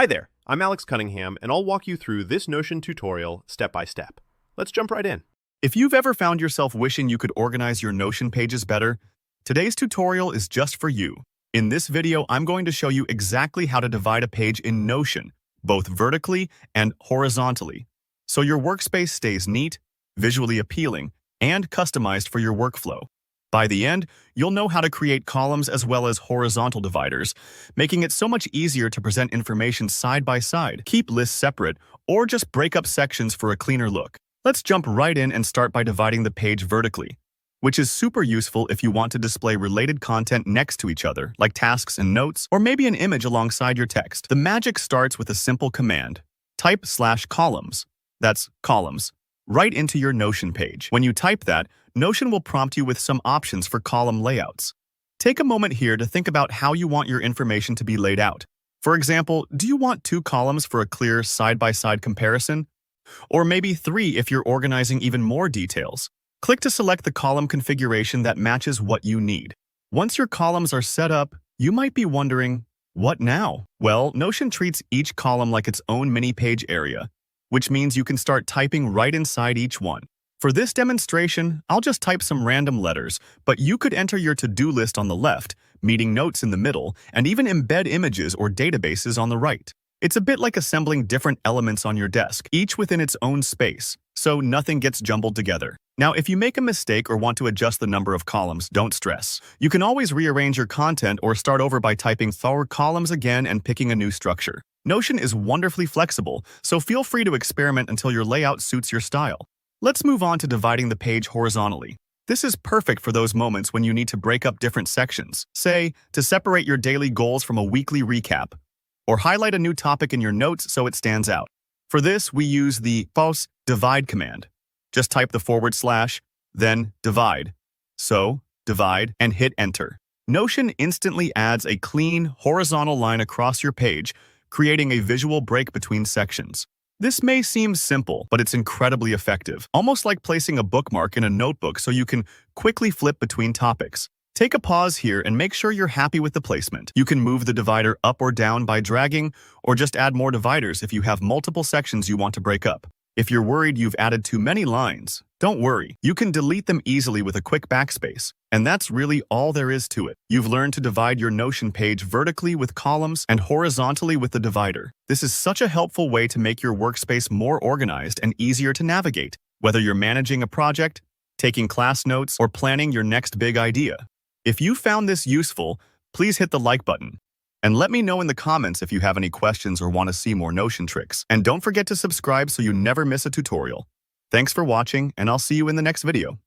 Hi there, I'm Alex Cunningham, and I'll walk you through this Notion tutorial step by step. Let's jump right in. If you've ever found yourself wishing you could organize your Notion pages better, today's tutorial is just for you. In this video, I'm going to show you exactly how to divide a page in Notion, both vertically and horizontally, so your workspace stays neat, visually appealing, and customized for your workflow. By the end, you'll know how to create columns as well as horizontal dividers, making it so much easier to present information side by side, keep lists separate, or just break up sections for a cleaner look. Let's jump right in and start by dividing the page vertically, which is super useful if you want to display related content next to each other, like tasks and notes, or maybe an image alongside your text. The magic starts with a simple command. Type /columns, that's columns, right into your Notion page. When you type that, Notion will prompt you with some options for column layouts. Take a moment here to think about how you want your information to be laid out. For example, do you want 2 columns for a clear side-by-side comparison? Or maybe 3 if you're organizing even more details. Click to select the column configuration that matches what you need. Once your columns are set up, you might be wondering, what now? Well, Notion treats each column like its own mini page area, which means you can start typing right inside each one. For this demonstration, I'll just type some random letters, but you could enter your to-do list on the left, meeting notes in the middle, and even embed images or databases on the right. It's a bit like assembling different elements on your desk, each within its own space, so nothing gets jumbled together. Now, if you make a mistake or want to adjust the number of columns, don't stress. You can always rearrange your content or start over by typing 4 columns again and picking a new structure. Notion is wonderfully flexible, so feel free to experiment until your layout suits your style. Let's move on to dividing the page horizontally. This is perfect for those moments when you need to break up different sections, say, to separate your daily goals from a weekly recap, or highlight a new topic in your notes so it stands out. For this, we use the divide command. Just type the /, then divide. So, divide, and hit enter. Notion instantly adds a clean, horizontal line across your page, creating a visual break between sections. This may seem simple, but it's incredibly effective, almost like placing a bookmark in a notebook so you can quickly flip between topics. Take a pause here and make sure you're happy with the placement. You can move the divider up or down by dragging, or just add more dividers if you have multiple sections you want to break up. If you're worried you've added too many lines, don't worry. You can delete them easily with a quick backspace. And that's really all there is to it. You've learned to divide your Notion page vertically with columns and horizontally with the divider. This is such a helpful way to make your workspace more organized and easier to navigate, whether you're managing a project, taking class notes, or planning your next big idea. If you found this useful, please hit the like button. And let me know in the comments if you have any questions or want to see more Notion tricks. And don't forget to subscribe so you never miss a tutorial. Thanks for watching, and I'll see you in the next video.